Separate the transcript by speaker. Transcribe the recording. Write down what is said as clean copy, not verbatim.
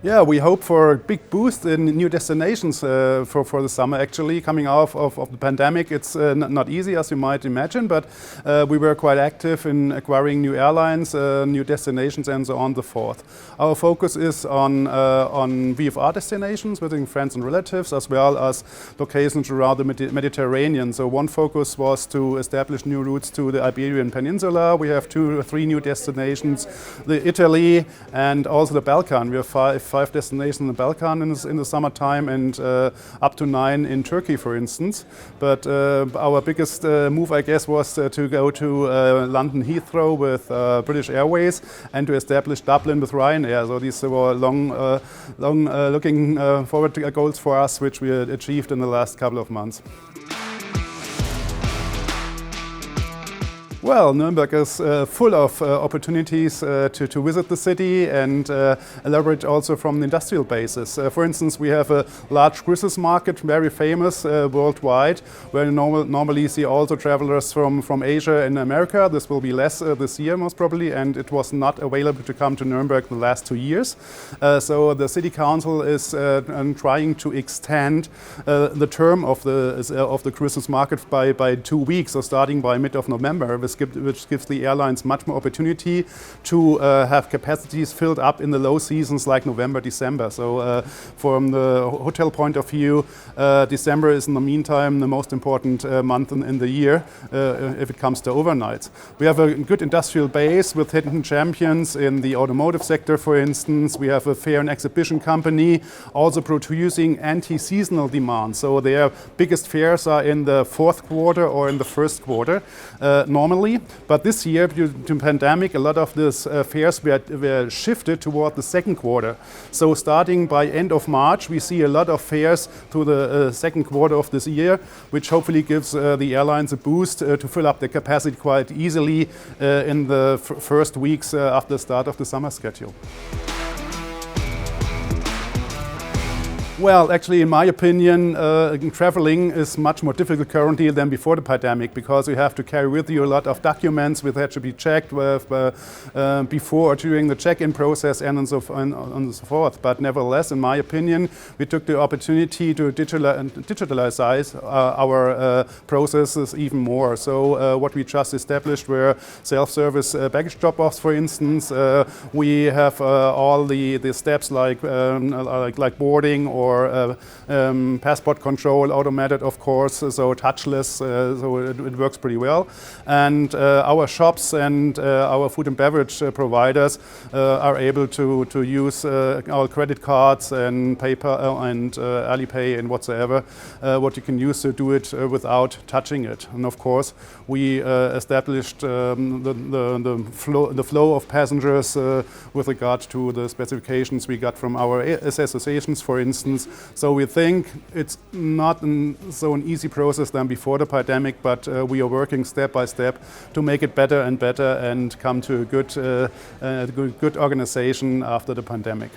Speaker 1: Yeah, we hope for a big boost in new destinations for the summer. Actually, coming out of the pandemic, it's not easy as you might imagine, but we were quite active in acquiring new airlines, new destinations, and so on and so forth. Our focus is on VFR destinations visiting friends and relatives, as well as locations around the Mediterranean. So one focus was to establish new routes to the Iberian Peninsula. We have 2 or 3 new destinations, the Italy and also the Balkan. We have five destinations in the Balkan in the summertime, and up to 9 in Turkey, for instance. But our biggest move, I guess, was to go to London Heathrow with British Airways and to establish Dublin with Ryanair. So these were long looking forward to goals for us, which we had achieved in the last couple of months. Well, Nürnberg is full of opportunities to visit the city and elaborate also from the industrial basis. For instance, we have a large Christmas market, very famous worldwide, where you normally see also travelers from Asia and America. This will be less this year, most probably, and it was not available to come to Nürnberg the last 2 years. So the city council is trying to extend the term of the Christmas market by 2 weeks, so starting by mid of November, which gives the airlines much more opportunity to have capacities filled up in the low seasons like November, December. So from the hotel point of view, December is in the meantime the most important month in the year if it comes to overnights. We have a good industrial base with hidden champions in the automotive sector, for instance. We have a fair and exhibition company also producing anti-seasonal demand. So their biggest fairs are in the 4th quarter or in the 1st quarter normally. But this year, due to the pandemic, a lot of these fairs were shifted toward the 2nd quarter. So starting by end of March, we see a lot of fairs to the 2nd quarter of this year, which hopefully gives the airlines a boost to fill up their capacity quite easily in the first weeks after the start of the summer schedule. Well, actually, in my opinion, traveling is much more difficult currently than before the pandemic, because you have to carry with you a lot of documents which had to be checked before or during the check-in process and so forth. But nevertheless, in my opinion, we took the opportunity to digitalize our processes even more. So what we just established were self-service baggage drop-offs, for instance. We have all the steps like boarding or passport control, automated, of course, so touchless, so it works pretty well. And our shops and our food and beverage providers are able to use our credit cards and PayPal and Alipay and whatsoever, what you can use to do it without touching it. And of course, we established the flow of passengers with regard to the specifications we got from our associations, for instance. So we think it's not an easy process than before the pandemic, but we are working step by step to make it better and better and come to a good organization after the pandemic.